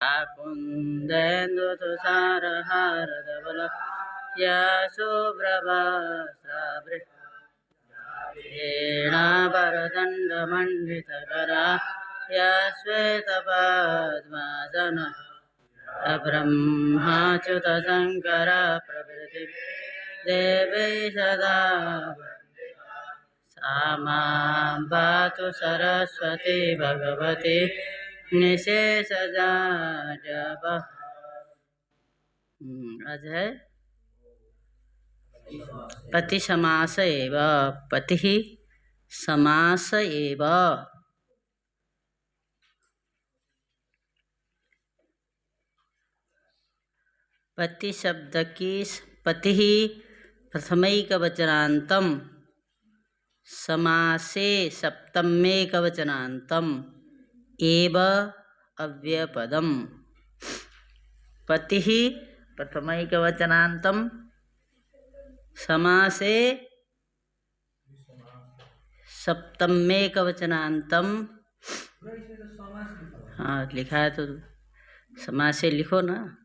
कुन्देन्दुतुषारहारधवल शुभ्रभास्रवृषेणाभरदण्डमण्डितकरा या श्वेतपद्मासन ब्रह्माच्युतशङ्करा प्रभृति देवै सदा सा मां पातु सरस्वती भगवती निशेषजाड्यप। आज है पति समास एव, पति समास एव। पति शब्द की पति प्रथमैकवचनान्तम, समासे सप्तमेकवचनान्तम एव अव्ययपदम। पति प्रथमैकवचनान्तम, समासे सप्तमेकवचनान्तम। हाँ लिखा है तो समासे लिखो ना।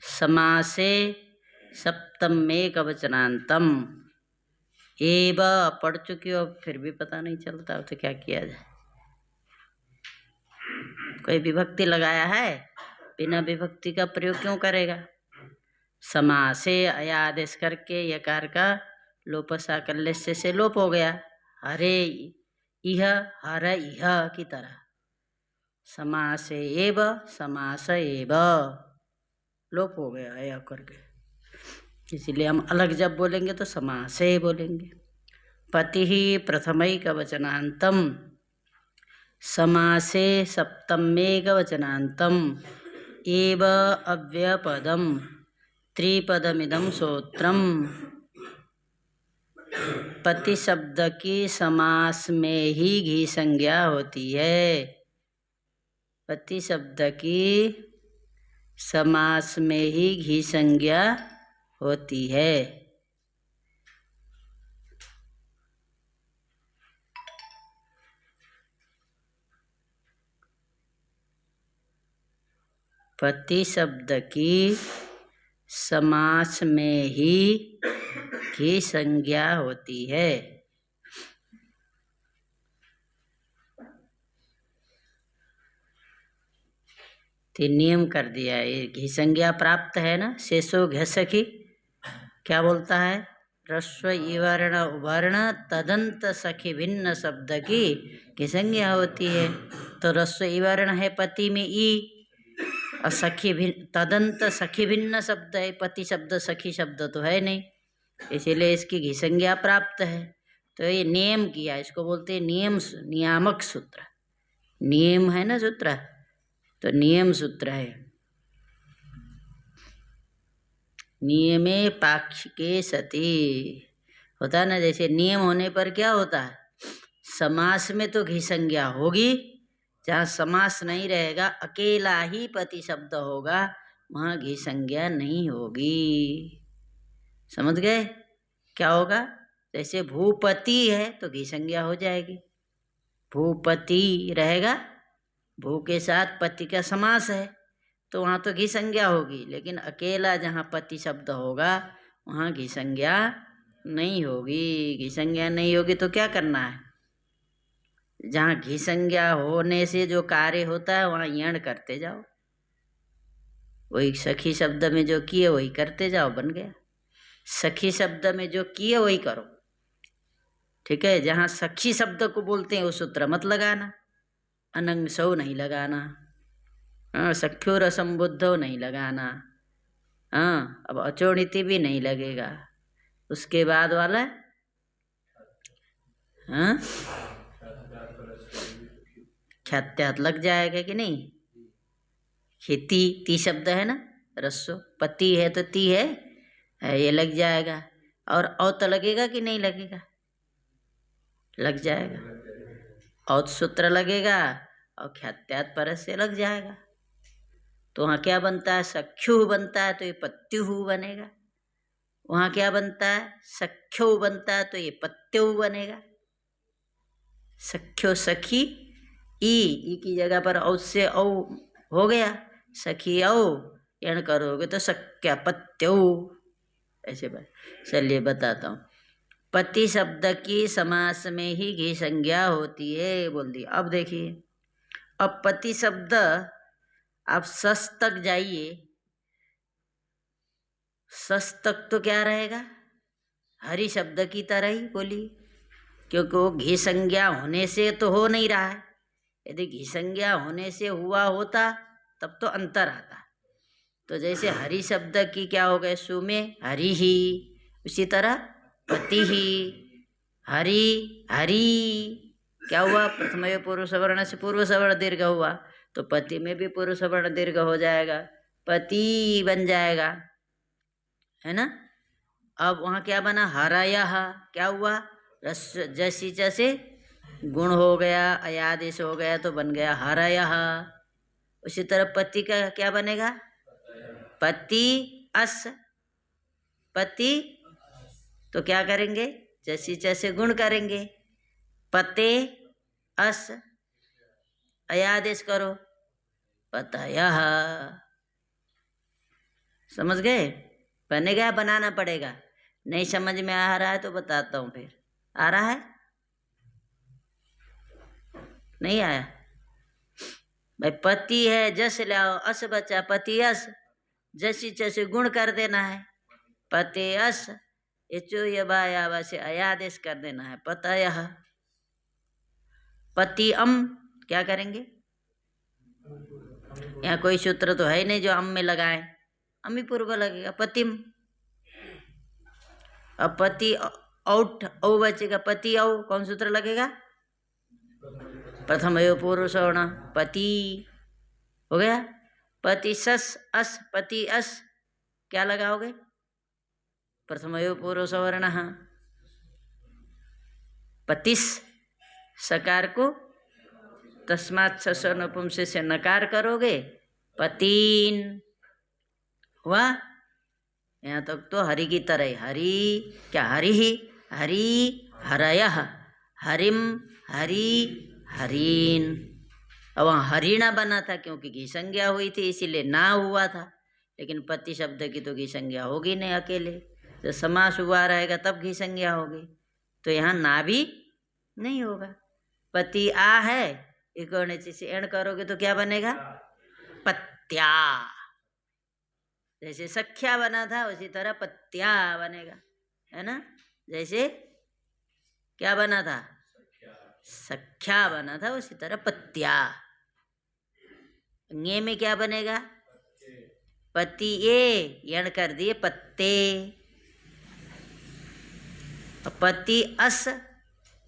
समासे सप्तमेकवचनान्तम एव। पढ़ चुकी हो फिर भी पता नहीं चलता तो क्या किया जाए। कोई विभक्ति लगाया है, बिना विभक्ति का प्रयोग क्यों करेगा। समासे अयादेश करके यकार का लोप साकल्य से लोप हो गया। हरे इह हर इह की तरह समासे एव, समास एव लोप हो गया अया करके। इसलिए हम अलग जब बोलेंगे तो समासे बोलेंगे। पति ही प्रथमैकवचनान्तम, समासे सप्तमेकवचनान्तम एव अव्ययपदम त्रिपदमिदं सूत्रम। पति शब्द की समास में ही घी संज्ञा होती है। पति शब्द की समास में ही घी संज्ञा होती है। पति शब्द की समास में ही घी संज्ञा होती है। तो नियम कर दिया, ये घी संज्ञा प्राप्त है ना। शेषो घ सखी क्या बोलता है। रस्व इवर्ण वर्ण तदंत सखी भिन्न शब्द की घी संज्ञा होती है। तो रस्व इवर्ण है पति में ई, और सखी भिन्न तदंत सखी भिन्न शब्द है। पति शब्द सखी शब्द तो है नहीं, इसीलिए इसकी घी संज्ञा प्राप्त है। तो ये नियम किया, इसको बोलते हैं नियम, नियामक सूत्र। नियम है ना सूत्र, तो नियम सूत्र है। नियमे पाक्षिके सति होता है ना। जैसे नियम होने पर क्या होता है, समास में तो घी संज्ञा होगी। जहाँ समास नहीं रहेगा, अकेला ही पति शब्द होगा, वहाँ घी संज्ञा नहीं होगी। समझ गए क्या होगा। जैसे भूपति है तो घी संज्ञा हो जाएगी, भूपति रहेगा। भू के साथ पति का समास है तो वहाँ तो घी संज्ञा होगी। लेकिन अकेला जहाँ पति शब्द होगा वहाँ घी संज्ञा नहीं होगी। घी संज्ञा नहीं होगी तो क्या करना है, जहाँ घी संज्ञा होने से जो कार्य होता है वहाँ यण करते जाओ। वही सखी शब्द में जो किए वही करते जाओ, बन गया। सखी शब्द में जो किए वही करो, ठीक है। जहाँ सखी शब्द को बोलते हैं वो सूत्र मत लगाना, अनंग सौ नहीं लगाना, हाँ सख्यो रसम बुद्धो नहीं लगाना, हाँ अब अचोणिति भी नहीं लगेगा। उसके बाद वाला हाँ ख्यात्यात लग जाएगा कि नहीं। खेती ती शब्द है ना, रस्सो पति है तो ती है, ये लग जाएगा। और औत लगेगा कि नहीं लगेगा, लग जाएगा। औत सूत्र लगेगा और ख्यात्यात परस से लग जाएगा। तो वहाँ क्या बनता है, सख्यु बनता है तो ये पत्युहु बनेगा। वहाँ क्या बनता है, सख्यो बनता है तो ये पत्यु बनेगा। सख्यो सखी ई की जगह पर औ से औ हो गया, सखियौ यण करोगे तो सख्यापत्यौ ऐसे बात। चलिए बताता हूँ। पति शब्द की समास में ही घी संज्ञा होती है बोल दी। अब देखिए, अब पति शब्द आप सस तक जाइए, सस तक तो क्या रहेगा, हरि शब्द की तरह ही बोलिए, क्योंकि वो घी संज्ञा होने से तो हो नहीं रहा है। यदि घी संज्ञा होने से हुआ होता तब तो अंतर आता। तो जैसे हरि शब्द की क्या हो गए, सु में हरि ही, उसी तरह पति ही, हरि हरि क्या हुआ, प्रथम पूर्व सवर्ण से पूर्व सवर्ण दीर्घ हुआ, तो पति में भी पूर्व सवर्ण दीर्घ हो जाएगा, पति बन जाएगा, है ना। अब वहाँ क्या बना, हरयः, क्या हुआ, रस जैसी जैसे गुण हो गया, अयादेश हो गया तो बन गया हरयः। उसी तरह पति का क्या बनेगा, पति अस, पति तो क्या करेंगे, जैसी जैसे गुण करेंगे, पते अस, अयादेश करो पतयः। समझ गए, बनेगा, बनाना पड़ेगा। नहीं समझ में आ रहा है तो बताता हूँ फिर। आ रहा है, नहीं आया भाई। पति है, जस लाओ, अस बचा, पति अस, जैसी जैसे गुण कर देना है, पते अस, इचो ये बाया से अयादेश कर देना है, पतयः। पति अम क्या करेंगे, यहाँ कोई सूत्र तो है नहीं जो अम में लगाए, अमी पूर्व लगेगा, पतिम। अब पति औठ औ बचेगा, पति औ कौन सूत्र लगेगा, प्रथम एव पूर्व सवर्ण, पति हो गया। पति सस अस, पति अस क्या लगाओगे, प्रथम एव पूर्व सवर्ण, पतिस सकार को तस्मात् सस नपुंसक से नकार करोगे, पतीन हुआ। यहाँ तक तो हरि की तरह, हरि क्या, हरि ही, हरि हरयः, हरिम हरि हरीन। अब वहाँ हरिणा बना था क्योंकि घी संज्ञा हुई थी, इसीलिए ना हुआ था। लेकिन पति शब्द की तो घी संज्ञा होगी नहीं, अकेले जब समास हुआ रहेगा तब घी संज्ञा होगी, तो यहाँ ना भी नहीं होगा। पति आ है, एक से एण करोगे तो क्या बनेगा, पत्या। जैसे सख्या बना था उसी तरह पत्या बनेगा, है ना। जैसे क्या बना था, सख्या बना था, उसी तरह पत्या। ङे में क्या बनेगा, पति ए, यण कर दिए पत्ते। पति अस,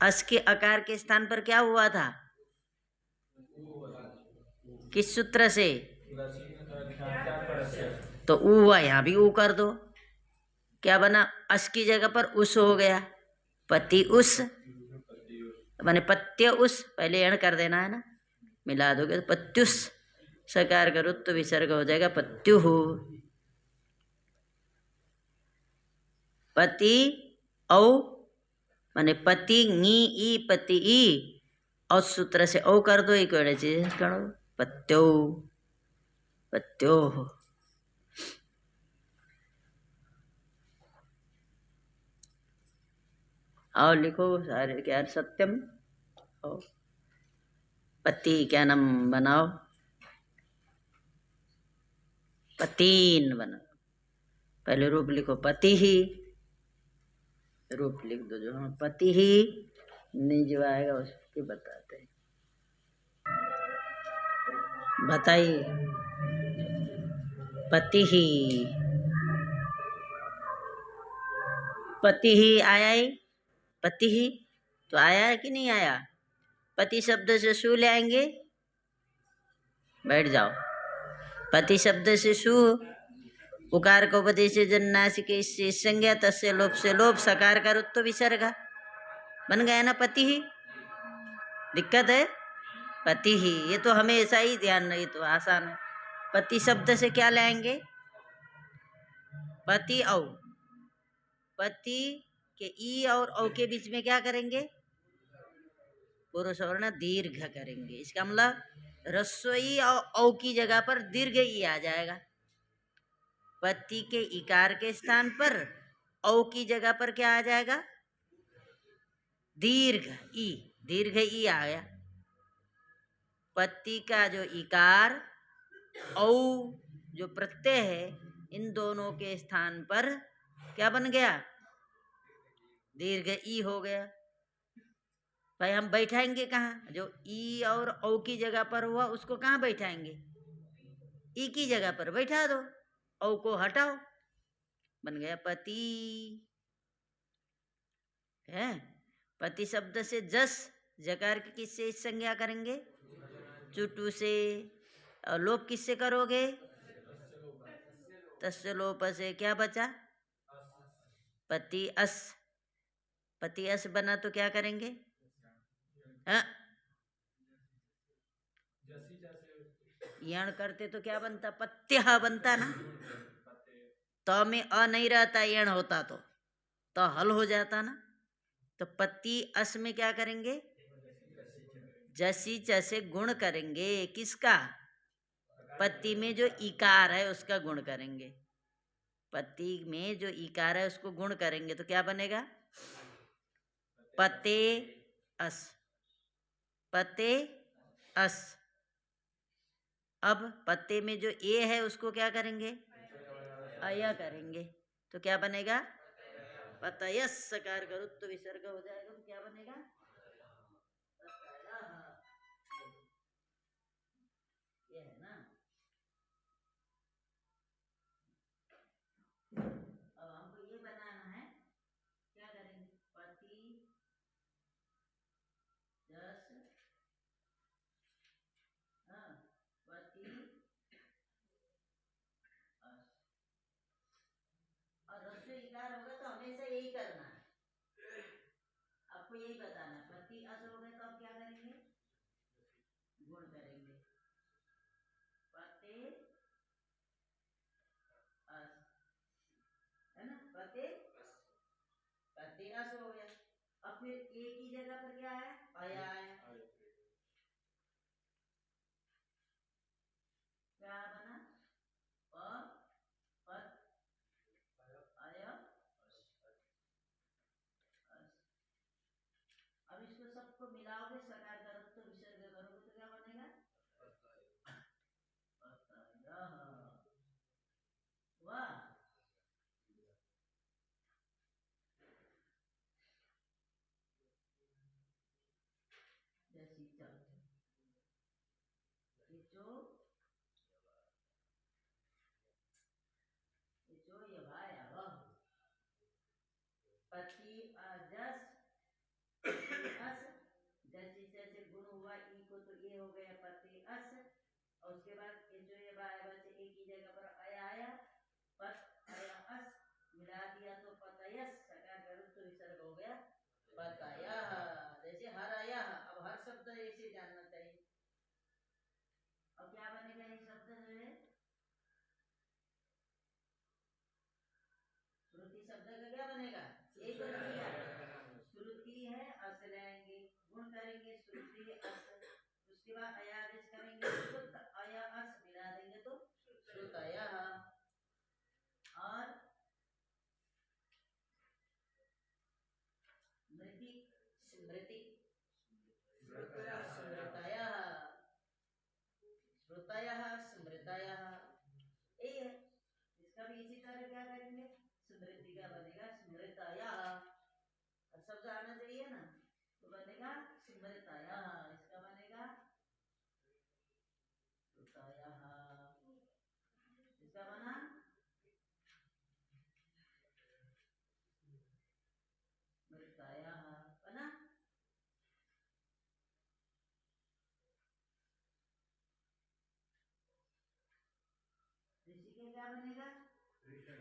अस के अकार के स्थान पर क्या हुआ था, किस सूत्र से, तो ऊ हुआ, यहाँ भी ऊ कर दो, क्या बना, अस की जगह पर उस हो गया, पति उस माने पत्य उस, पहले यण कर देना है ना, मिला दोगे तो पत्युस, सकार का रुत्व विसर्ग हो जाएगा, पत्युः। पति औ माने पति नी ई, पति ई, और सूत्र से ओ कर दो, एक चीज करो, पत्यो पत्यो। और लिखो सारे क्या, सत्यम और पति क्या नाम बनाओ, पतीन बनाओ। पहले रूप लिखो, पति ही, रूप लिख दो जो हम पति ही, नहीं जो आएगा उसके बताते हैं। बताइए, पति ही, पति ही आया ही, पति ही तो आया है कि नहीं आया। पति शब्द से सु ले आएंगे, बैठ जाओ। पति शब्द से सु, उकार को उपदेश जन्नासिक इससे संज्ञा, तस्य लोप से लोप, सकार का रुत्व विसर्गा, बन गया ना पति ही। दिक्कत है, पति ही, ये तो हमेशा ही ध्यान नहीं, तो आसान है। पति शब्द से क्या लाएंगे, पति औ, पति के ई और औ के बीच में क्या करेंगे, पूर्व सवर्ण दीर्घ करेंगे। इसका मतलब रसोई और औ की जगह पर दीर्घ ई आ जाएगा। पति के इकार के स्थान पर औ की जगह पर क्या आ जाएगा? दीर्घ ई, दीर्घ ई आ गया। पति का जो इकार औ जो प्रत्यय है, इन दोनों के स्थान पर क्या बन गया? दीर्घ ई हो गया। भाई हम बैठाएंगे कहाँ? जो ई और औ की जगह पर हुआ उसको कहाँ बैठाएंगे? ई की जगह पर बैठा दो, औ को हटाओ, बन गया पति। है पति शब्द से जस जकार की किससे संज्ञा करेंगे? चुटू से। और लोप किससे करोगे? तस्य लोप से। क्या बचा? पति अस। पति अस बना तो क्या करेंगे? हाँ, यण करते तो क्या बनता? पत्य बनता ना। तो में अ नहीं रहता, यण होता तो हल हो जाता ना। तो पति अस में क्या करेंगे? जसी जैसे गुण करेंगे। किसका? पति में जो इकार है उसका गुण करेंगे। पति में जो इकार है उसको गुण करेंगे तो क्या बनेगा? पते अस। पते अस। अब पते में जो ए है उसको क्या करेंगे? अय करेंगे तो क्या बनेगा? पतयस। सकार गरुत्व विसर्ग हो जाएगा तो क्या बनेगा? पतयः। ये है ना। अब हमको ये बनाना है, क्या करेंगे? पति जस पति अस। और रस्व इकार होगा तो हमेशा यही करना है, आपको यही बताना। पति अस हो गए तो अब क्या करेंगे? गुण करेंगे। पते अस, है ना। पते पति अस हो गया। अब फिर ए की जगह पर क्या है? अया है। क्या बना? प पत अय अस। अब इसको सबको मिलाओगे, सकार करो तो विसर्ग करोगे तो क्या बनेगा? वाह। जैसी चल जो ये भाई अब पति अजस अस। जैसे जैसे गुण हुआ ई को तो ये हो गया पति अस। और उसके बाद ये जो ये बचे एक ही जगह पर आया आया पत आया अस, मिला दिया तो पतयस। सकार करो तो विसर्ग हो गया पतया। जैसे हर आया, अब हर शब्द ऐसे जानना चाहिए। अब क्या बनेगा? ये शब्द जो है श्रुति शब्द का क्या बनेगा? एक श्रुति है, अस लेंगे, गुण करेंगे श्रुति अस। उसके बाद अयादेश करेंगे, श्रुत अय अस मिला देंगे तो श्रुतयः। और स्मृति स्मृति स्मृतयः। श्रुतयः स्मृतयः यही है। इसका भी इसी तरह क्या करेंगे? स्मृति का बनेगा स्मृतयः। शब्द आना चाहिए ना, तो बनेगा स्मृतयः। इसका बनेगा श्रुतयः। इसका बना स्मृतयः। बना। ऋषि के क्या बनेगा? ऋषि।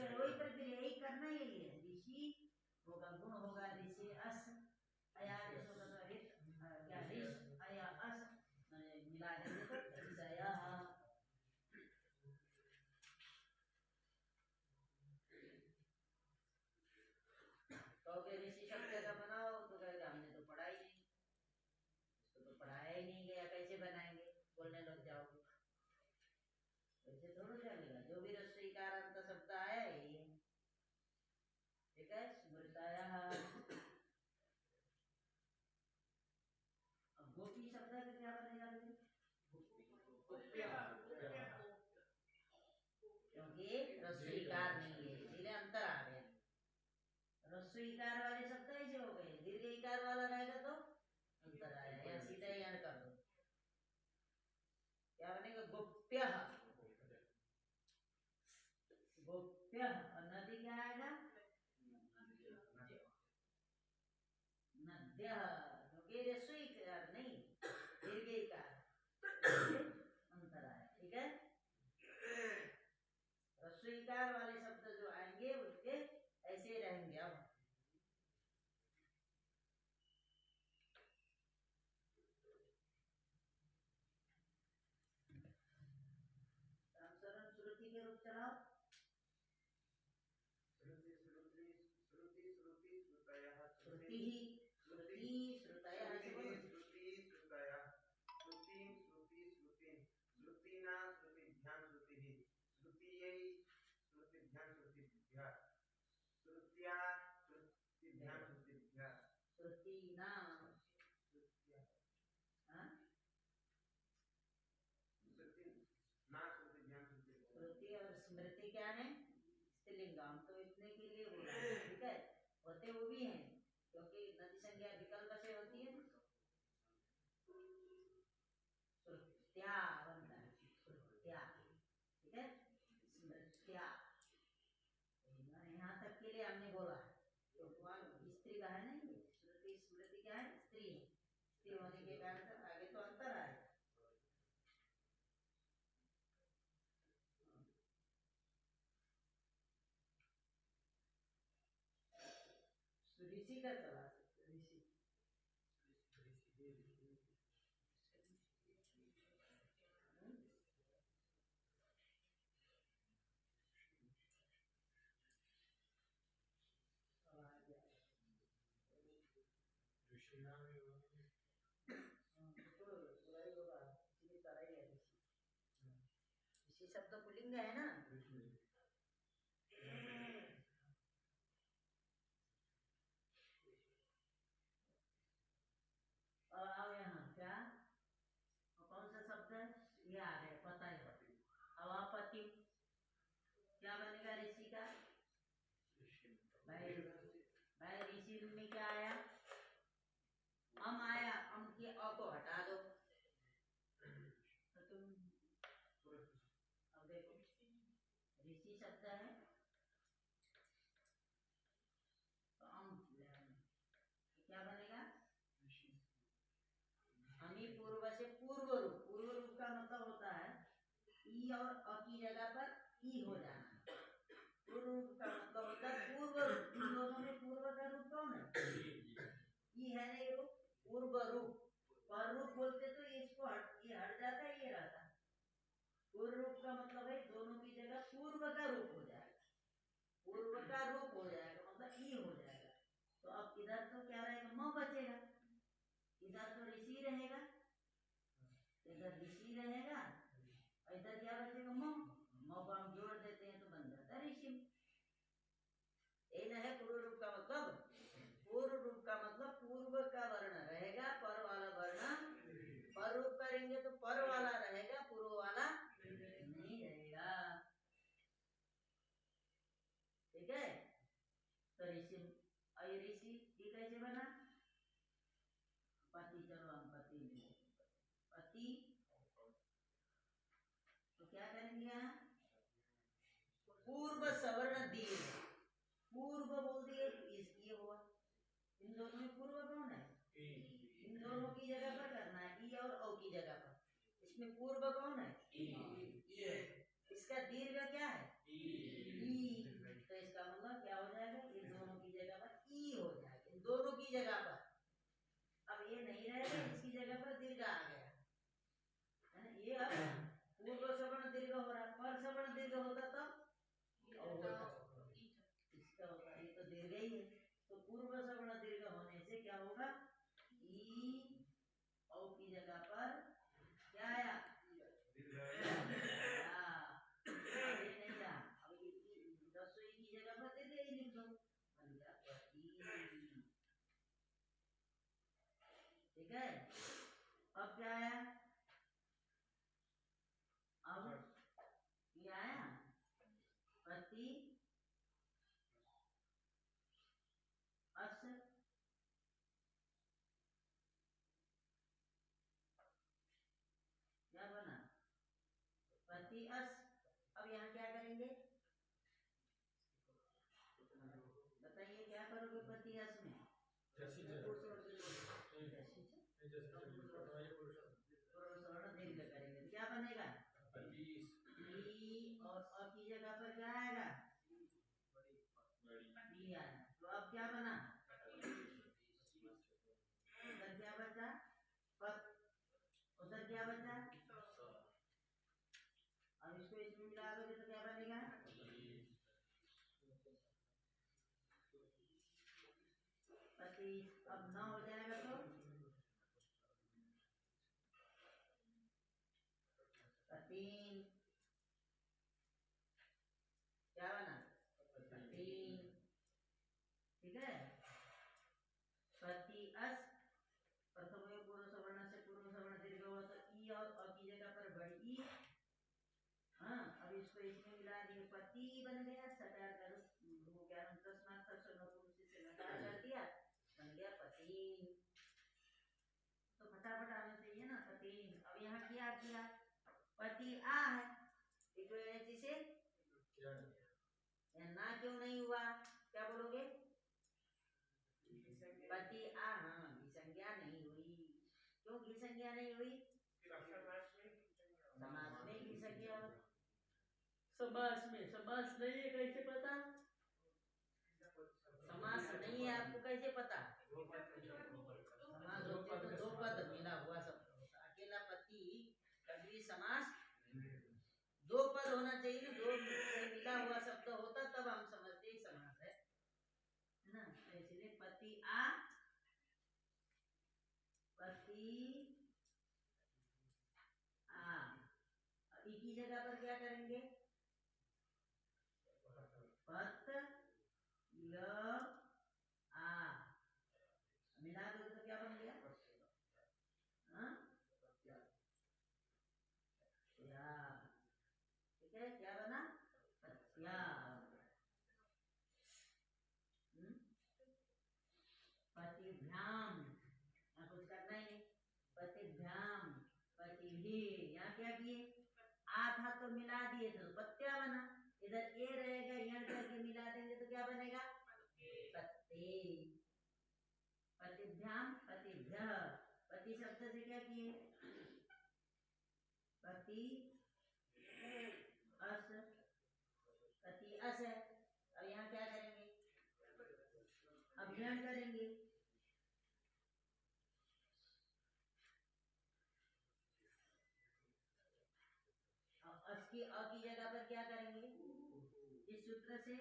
वही प्रक्रिया, यही करना, यही है। ऋषि होगा, गुण होगा ऋषि अस, अयादेश होगा तो ऋत क्या ऋष अया अस मिला देंगे तो ऋषयः। तो ऋषि शब्द का बनाओ तो कहेगा हमने तो पढ़ा ही नहीं, इसको तो पढ़ाया ही नहीं गया, कैसे बनाए? ह्रस्व इकार वाले शब्द ऐसे हो गए, दीर्घ इकार वाला रहेगा तो अंतर आएगा, या सीधा ही कर दो, क्या बनेगा? गोप्य, गोप्य। और नदी क्या आएगा? नद्य, क्योंकि ह्रस्व इकार नहीं दीर्घ इकार, अंतर आया। ठीक है, ह्रस्व इकार वाले शब्द जो आएंगे उसके ऐसे रहेंगे। अब सरल श्रुति के रूप चलाओ। श्रुति श्रुति श्रुति श्रुति श्रुतयः, श्रुति श्रुति श्रुतयः, श्रुति श्रुतयः, श्रुतिं श्रुति श्रुतिं, श्रुतिना श्रुतिभ्यां श्रुतिः, श्रुतियै श्रुतिभ्यां श्रुतिभ्यः, श्रुत्या श्रुतिभ्यां श्रुतिभ्यः, श्रुतिना श्रुत्या हाँ? श्रुतिना श्रुतिभ्यां श्रुतिभ्यः। श्रुति और स्मृति क्या है? स्त्रीलिंग। हम तो इतने के लिए बोला है, ठीक है, होते वो भी हैं, क्योंकि नदी संज्ञा विकल्प से होती है। श्रुत्या बनता है, श्रुत्या, ठीक है, स्मृत्या। यहाँ तक के लिए हमने बोला है, तो स्त्री का है नहीं, श्रुति स्मृति क्या है? स्त्री है, स्त्री होने के कारण आगे तो अंतर आएगा। ऋषि का चला सकते, ऋषि ऋषि शब्द पुल्लिंग है ना। और आओ यहाँ क्या, कौन सा शब्द है? ये आ गया, पता है, अवापति। क्या बनेगा ऋषि का? भाई भाई ऋषि में क्या आया? अम आया, अम के अ को हटा दो तो तुम, अब देखो ऋषि शब्द है तो अम क्या बनेगा? अमी पूर्व से पूर्व रूप, पूर्व रूप का मतलब होता है ई और अ की जगह पर ई हो जाना। पूर्व रूप का मतलब होता है पूर्व रूप। इन दोनों में पूर्व का रूप कौन है? ई है नहीं रूप, पूर्व रूप। पर रूप बोलते तो इसको ये हट जाता है, ये रहता। पूर्व रूप का मतलब है दोनों की जगह पूर्व का रूप हो जाएगा, पूर्व का रूप हो जाएगा, मतलब ई हो जाएगा। तो अब इधर तो क्या रहेगा? म बचेगा, इधर तो ऋषि रहेगा, इधर ऋषि रहेगा, और इधर क्या बचेगा? म को हम जोड़ देते हैं तो बन जाता है ऋषि। ये है पूर्व रूप का मतलब। पूर्व रूप का मतलब पूर्व का वर्ण रहेगा, पर वाला वर्ण, पर रूप करेंगे तो पर वाला रहेगा, पूर्व वाला नहीं रहेगा। ठीक है, तो ऋषि, और ये ऋषि ये कैसे बना? पति, चलो हम पति में, पति तो क्या करेंगे यहाँ? पूर्व सवर्ण दीर्घ, पूर्व बोल दिए ये हुआ। इन दोनों में पूर्व कौन है? इन दोनों की जगह पर करना है, ई और औ की जगह पर। इसमें पूर्व कौन है? ई। इसका दीर्घ क्या है? ई। तो इसका मतलब क्या हो जाएगा? इन दोनों की जगह पर ई हो जाएगा, इन दोनों की जगह पर। अब ये नहीं रहेगा, इसकी जगह पर दीर्घ आ गया है ना। ये अब पूर्व सवर्ण दीर्घ हो रहा है, पर सवर्ण दीर्घ होता तब इसका होगा, ये तो दीर्घ ही है। तो पूर्व सवर्ण दीर्घ होने से क्या होगा? ई औ की जगह पर क्या आया? ये नहीं रहा, अब रसोई की जगह पर दीर्घ ही लिख दो, बन गया पति। ठीक है, अब क्या आया? अब ये आया पति पति अस। अब यहाँ क्या करेंगे बताइए, क्या करोगे पति अस में? स्वर्ण दीर्घ करेंगे तो क्या बनेगा? ई और अ की जगह पर क्या आएगा? डी आएगा। तो अब क्या बना? उधर क्या बचा? पत। उधर क्या बचा? अब इसको इसमें मिला दोगे तो क्या बनेगा? पति। अब 9 हो जाएगा तो पतीन। क्या बना? पतीन। ठीक है। पति अस प्रथम पूर्व सवर्ण से पूर्व सवर्ण दीर्घ हुआ तो ई और अ की जगह पर बड़ी ई। हाँ, अब इसको इसमें मिला दिए पति बन गया। सकार कर वो क्या तस्मात् नपुंसक से नकार कर दिया, बन गया पति। तो फटाफट आना चाहिए ना पति। अब यहाँ क्या किया? पति आ है से ना क्यों नहीं हुआ? क्या बोलोगे? पति आ। हाँ, विसंज्ञा नहीं हुई। क्यों की संज्ञा नहीं हुई? समास में की संज्ञा हो। समास में समास नहीं है, कैसे पता? समास नहीं है आपको कैसे पता? समास होते तो दो पद मिला हुआ सब होता। अकेला पति कभी समास दो पद होना चाहिए ना, दो से मिला हुआ शब्द होता तब हम समझते ही समास है ना। इसलिए पति आ, पति आ। ई की जगह पर क्या करेंगे? पत य आ मिला दो तो क्या बन गया? हाँ? या। ठीक है, क्या बना? पत्या। पतिभ्याम। यहाँ कुछ करना ही नहीं। पतिभ्याम पतिभी। यहाँ क्या किए? आ था तो मिला दिए तो पत्या बना। इधर ए रहेगा, यहाँ करके मिला देंगे तो क्या बनेगा? पत्ते। पतिभ्याम पतिभ्य। पति शब्द से क्या किए? पति अस। पति अस है। अब यहाँ क्या करेंगे? अभियान करेंगे। अस की अ की जगह पर क्या करेंगे? इस सूत्र से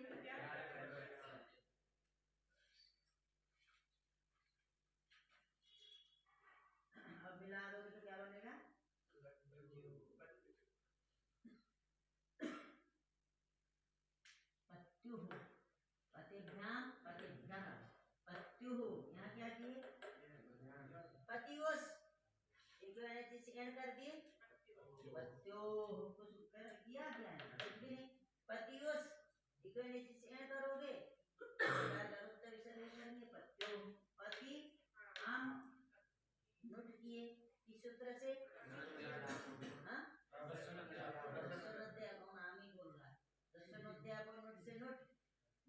अब मिला दोगे तो क्या बनेगा? पत्युः। पतिभ्याम पतिभ्यः पत्युः। यहाँ क्या किए? पतियोस। एक चीज एड कर दिए पत्यो। कुछ किया क्या है? कुछ भी नहीं। पतियोस चीज एड करोगे करेंगे पत्यो। पति आम नोट किए किस सूत्र से? हाँ, दस्वनोध्याय। कौन आम ही बोल रहा है? दस्वनोध्याय को नोट से नोट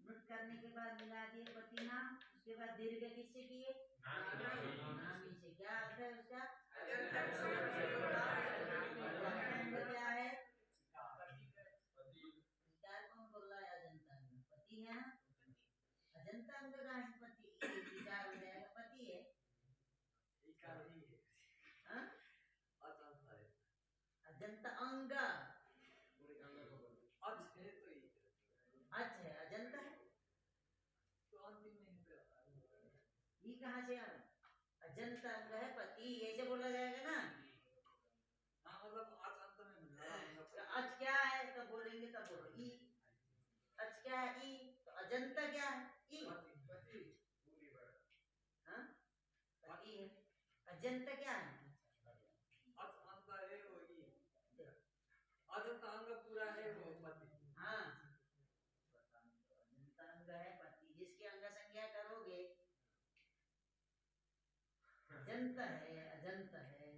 नोट करने के बाद मिला दिए पति नाम। उसके बाद दीर्घ किससे किए? नामी से। क्या अर्थ है उसका? क्या है? विकार कौन बोल रहा है? अजंता अंग पति है ना। अजंता अंग का पति विकार हो जाएगा, पति है। हाँ? अजंता अंग अच्छा है, अजंता है तो अंतिम में ये कहाँ से आया? अजंता अंग है पति, ऐसे बोला जाएगा ना। हाँ, मतलब आज अंत में आज क्या है तब बोलेंगे, तब बोलो ई। आज क्या है? ई। तो अजंता क्या है? ई। हाँ, पति है। अजंता क्या है? आज अंत है वो ई। अजंता अंग पूरा है वो पति। हाँ, अजंता अंग है पति। जिसकी अंग संज्ञा करोगे अजंत है, अजंत है।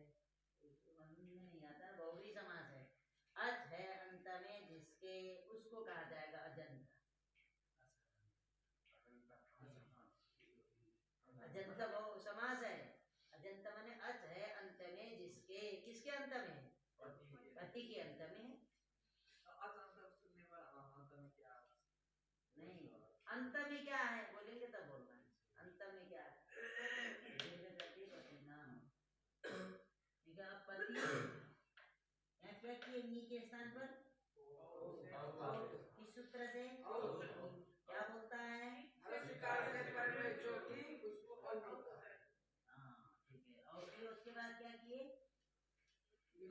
नहीं आता, बहुब्री समास है। अज है उसको कहा जाएगा अजंत। अजंत वो समास है। अजंत माने अच है अंत में, जिसके किसके अंत में, पति के अंत में। नहीं, अंत में क्या है बोलेंगे तब बोलना है। अंत में क्या है, ठीक है। अब पति यहाँ क्या किए, नी के स्थान पर किस सूत्र से क्या बोलता है, हाँ ठीक है। और फिर उसके बाद क्या किए, नहीं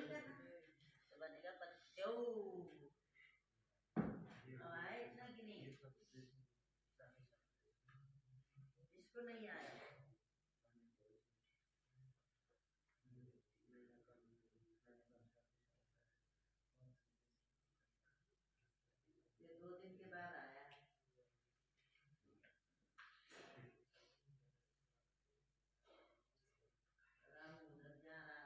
करना तो बनेगा पत्यौ। आया इतना कि नहीं, इसको नहीं आया। ये 2 दिन के बाद आया है। राम उधर जा रहा है।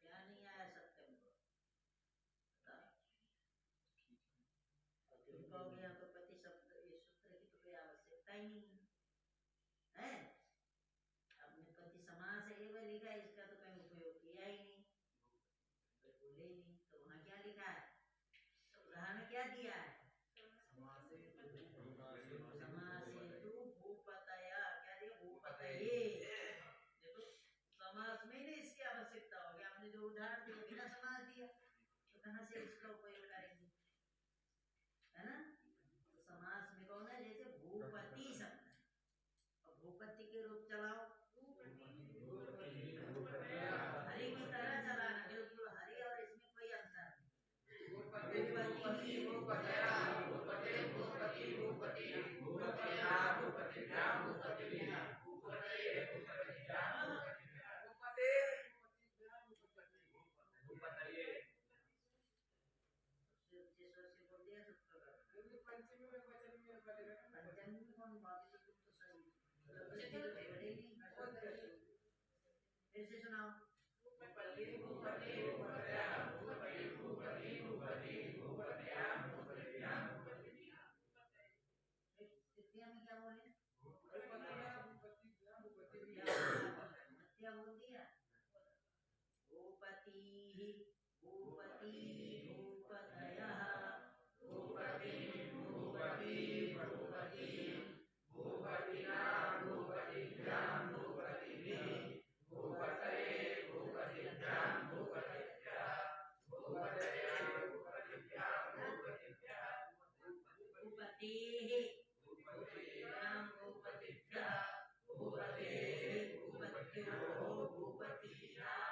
क्या नहीं आया सत्यम को, तुम कहोगे यहाँ तो पति शब्द ये सूत्र की तो कोई आवश्यकता ही नहीं है। आपने पति समास है ये लिखा, इसका तो कहीं उपयोग किया ही नहीं, बोले ही नहीं। तो वहाँ क्या लिखा है, तो उदाहरण क्या दिया है, समासेतु भूपतया, क्या दिया, भूपतये। देखो समास में नहीं इसकी आवश्यकता होगी, हमने जो उदाहरण दिया बिना समास दिया, तो कहाँ से इसका उपयोग करेंगे, है ना। तो समास में कौन है, जैसे भूपति शब्द है, और भूपति के रूप चलाओ, हरि की तरह चलाना, बिल्कुल हरि, और इसमें कोई अंतर नहीं। पंचमी में कौन बात, तुम तो सही फिर से सुनाओ। तृतीया में क्या बोले, क्या बोल दिया, भूपति भूपति भूपतयः, भूपति भूपति भूपति भूपतिना भूपतिभ्यां भूपतिभिः, भूपतये भूपतिभ्यां भूपतिभ्यः, भूपतये भूपतिभ्यां भूपतिभ्यः, भूपतेः भूपतिभ्यां भूपतिभ्यः, भूपतेः भूपत्योः भूपतीनां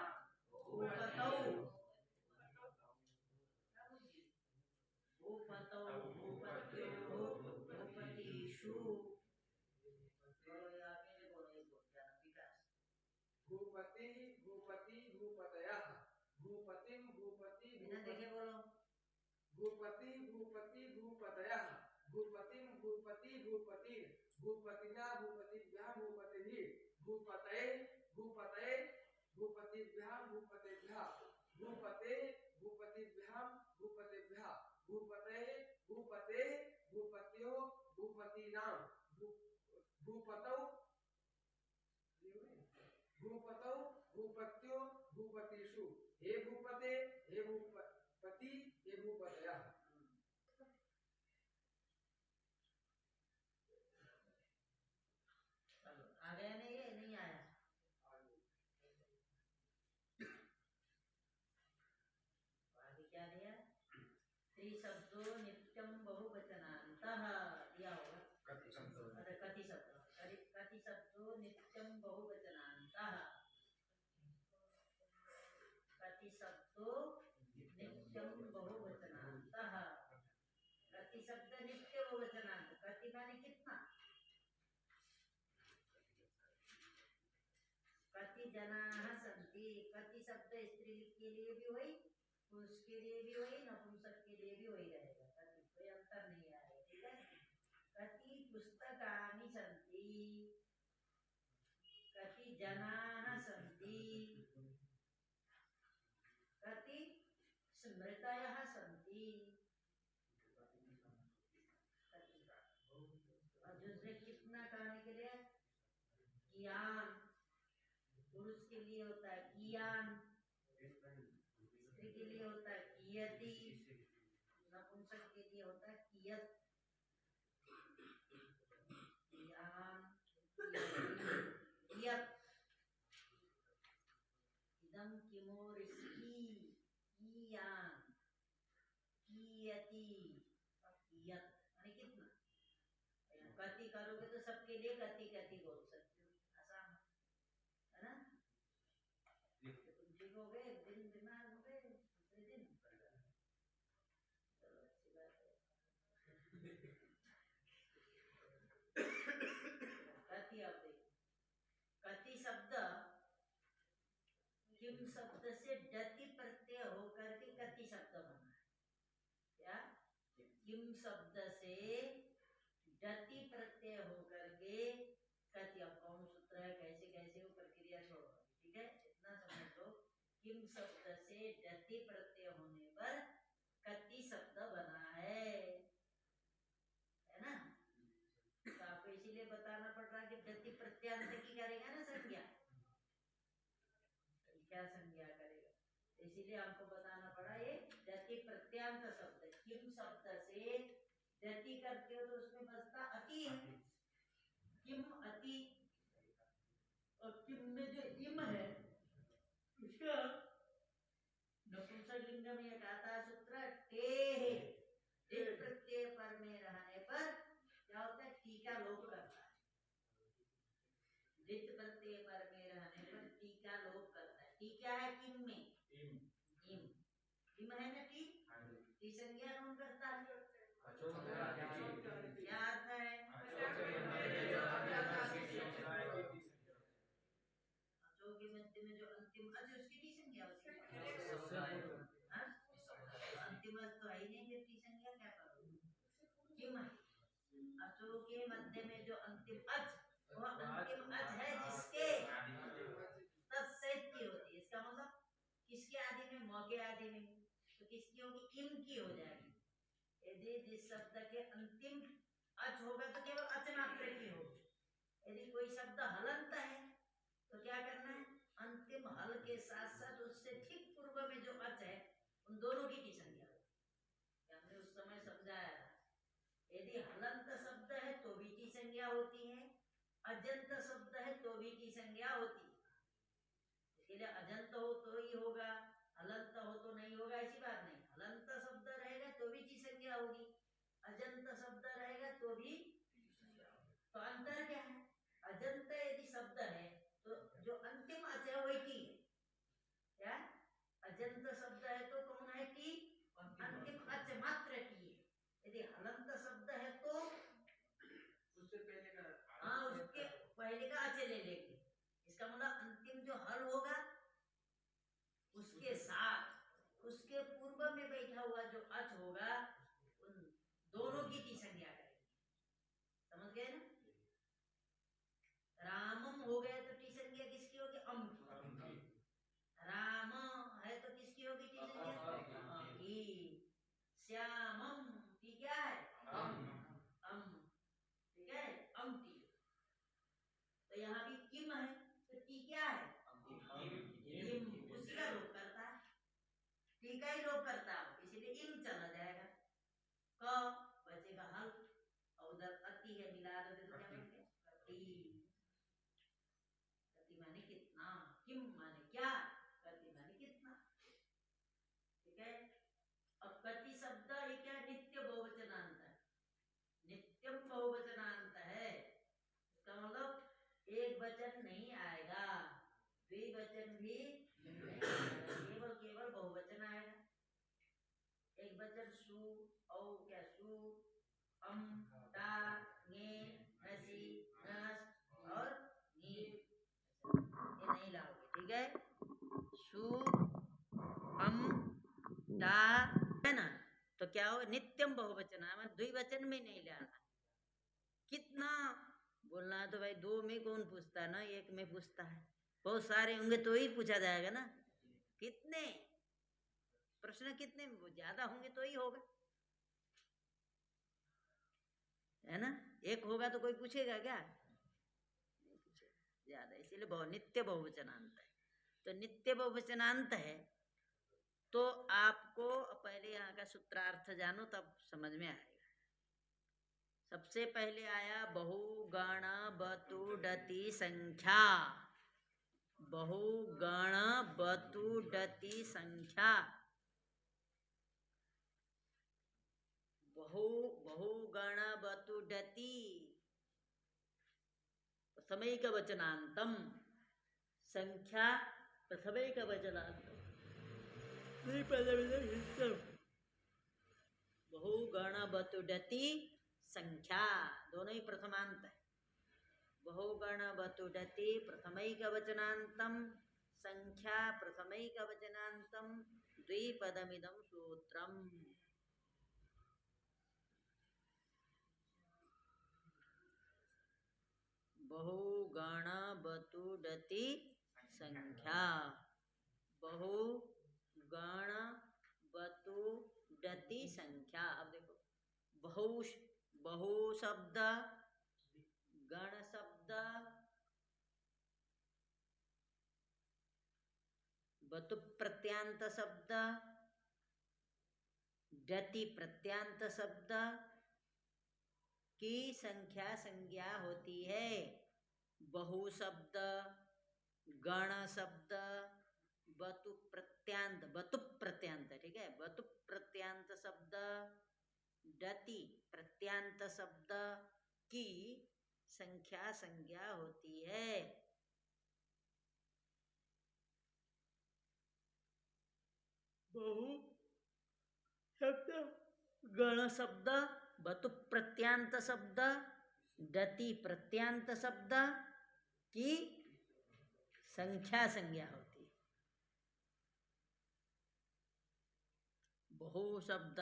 भूपतौ भूपतौ भूपत्योः भूपतीषु। भूपति भूपति भूपतयः, भूपतिं भूपति बिना देखे बोलो, भूपति भूपति भूपतयः, भूपतिं भूपति भूपति भूपतिना भूपतिभ्यां भूपतिभिः, भूपतये भूपतये भूपतिभ्यां भूपतिभ्यः, भूपते भूपतिभ्यां भूपतिभ्यः, भूपते भूपते भूपत्यो भूपतीनां भूपतौ भूपतौ भूपत्यो भूपतीषु। हे भूपते हे भूपति हे भूपतयः। आ गया नहीं, ये नहीं आया। आगे क्या दिया, त्रिशब्दो नित्यं बहुवचनान्तः दिया होगा, कति शब्दो नित्यं बहुवचनान्तः, कति शब्दो नित्यं बहुवचनान्तः, कति शब्द नित्य बहुवचनांत, कति माने कितना, कति कति जनाः सन्ति। कति शब्द स्त्रीलिंग के लिए भी वही, पुरुष के लिए भी वही, नपुंसक के लिए भी वही रहेगा। कति, कोई अंतर नहीं आएगा। ठीक है। कति पुस्तकानि सन्ति, कति जनाः सन्ति, कति स्मृतयः सन्ति। और दूसरे कितना कहने के लिए, कियान, पुरुष के लिए होता है कियान, स्त्री के लिए होता है कियति, नपुंसक के लिए होता है कियत। कियान, कियति, कियत। इदं किमोरिष्टि, कियान, कियति, कियत, यानी कितना। कति करोगे तो सबके लिए कति कति बोल सकते हो, आसान है ना। तुम ठीक हो गए, एक दिन बीमार हो गए, दूसरे दिन चलो अच्छी बात है। कति, अब देखो कति शब्द किम शब्द से डति प्रत्यय होकर के कति शब्द बना है। क्या, किम शब्द से डति प्रत्यय होकर के कति। अब कौन सूत्र है, कैसे कैसे वो प्रक्रिया छोड़ो, ठीक है, इतना समझ लो। किम शब्द से डति प्रत्यय होने पर कति शब्द बना है ना। तो आपको इसीलिए बताना पड़ रहा है कि डति प्रत्यांत की करेगा ना संज्ञा, क्या संज्ञा करेगा, इसीलिए हमको बताना पड़ा ये डति प्रत्यांत शब्द। किम शब्द से डति करते हो तो उसमें बसता अति है, किम अति। और किम में जो इम है उसका नपुंसक लिंग में एक आता है सूत्र टे प्रत्यय पर में रहने पर क्या होता है, टीका लोप करता है। रित प्रत्यय पर में रहने पर टीका लोप करता है। टी क्या है, किम में इम, इम है ना टी, टी संज्ञा कौन करता है, क्या अर्थ है, अचो के मध्य में जो अंतिम अच उसकी टी संज्ञा होती है। अंतिम तो है ही नहीं, फिर टी संज्ञा क्या करोगे। किम है, अचो के मध्य में जो अंतिम अच, वह अंतिम अच है जिसके तत्सैत्य होती है। इसका मतलब किसके आदि में, मौके आदि में, तो किसकी होगी, इम की हो जाएगी। यदि जिस शब्द के अंतिम अच होगा तो केवल अच मात्र की होगी। यदि कोई शब्द हलंत है तो क्या करना है, अंतिम हल के साथ साथ उससे ठीक पूर्व में जो अच है उन दोनों की संज्ञा होगी। हमने उस समय समझाया था, यदि हलंत शब्द है तो भी की संज्ञा होती है, अजंत शब्द है तो भी की संज्ञा होती है। इसलिए अजंत हो तो ही होगा, हलंत हो तो नहीं होगा, ऐसी बात नहीं। हलंत शब्द रहेगा तो भी की संज्ञा होगी, अजंत शब्द रहेगा तो भी। तो अंतर क्या है, अजंत यदि शब्द है तो जो अंतिम अच है वही टी है। क्या, अजंत शब्द है तो कौन है, टी, अंतिम अच मात्र टी है। यदि हलंत शब्द है तो उससे पहले का, हाँ, उसके पहले का अच ले लेंगे। इसका मतलब अंतिम जो हल होगा उसके साथ उसके पूर्व में बैठा हुआ जो अच होगा उन दोनों की संज्ञा करेंगे। समझ गए ना। रामम हो गया तो टी संज्ञा किसकी होगी, अम की। राम है तो किसकी होगी टी संज्ञा, की। श्यामम टी क्या है, अम, ठीक है, अम टी। तो यहाँ भी किम है तो टी क्या है, इम, उसी का लोप करता है, टी का ही लोप करता है, इसीलिए इम चला जाएगा। क बचेगा हल, और उधर अति है मिला दोगे तो क्या बन गया, कति। कति माने कितना, किम माने क्या, कति माने कितना। ठीक है। अब कति शब्द ये क्या, नित्य बहुवचनांत है, नित्यम बहुवचनांत है। इसका मतलब एक वचन नहीं आएगा, द्विवचन भी नहीं आएगा, केवल केवल बहुवचन आएगा। एक वचन सु, औ क्या सु, अम, ता, ङे, नसी, नस और नी, ये नहीं लाओगे। ठीक है। सु अम टा है ना, तो क्या हो, नित्यम बहुवचन है, द्विवचन में नहीं लाना। कितना बोलना है तो भाई दो में कौन पूछता है ना, एक में पूछता है। बहुत सारे होंगे तो ही पूछा जाएगा ना, कितने प्रश्न, कितने ज्यादा होंगे तो ही होगा, है ना। एक होगा तो कोई पूछेगा क्या, नहीं पूछेगा ज्यादा, इसीलिए नित्य बहुवचनांत है। तो नित्य बहुवचनांत है तो आपको पहले यहाँ का सूत्रार्थ जानो तब समझ में आएगा। सबसे पहले आया बहुगण बतुडति संख्या, बहुगण बतुडति संख्या, बहुगण बतुडति प्रथमैक वचनांतम, संख्या प्रथमैक वचनांतम, बहुगण बतुडति संख्या, दोनों ही प्रथमांत है। बहुगण बतुडति प्रथमैक वचनांतम, संख्या प्रथमैक वचनांतम, द्विपदमिदं सूत्रम। बहुगण बतुडति संख्या, बहुगण बतुडति संख्या। अब देखो बहु शब्द, गण शब्द, बतु प्रत्यांत शब्द, डति प्रत्यांत शब्द की संख्या संज्ञा होती है। बहु शब्द, गण शब्द, बतु प्रत्यांत, ठीक है, बतु प्रत्यांत शब्द, डति प्रत्यांत शब्द की संख्या संज्ञा होती है। बहु शब्द, गण शब्द, बतु प्रत्यांत शब्द, डति प्रत्यांत शब्द की संख्या संज्ञा होती है। बहु शब्द,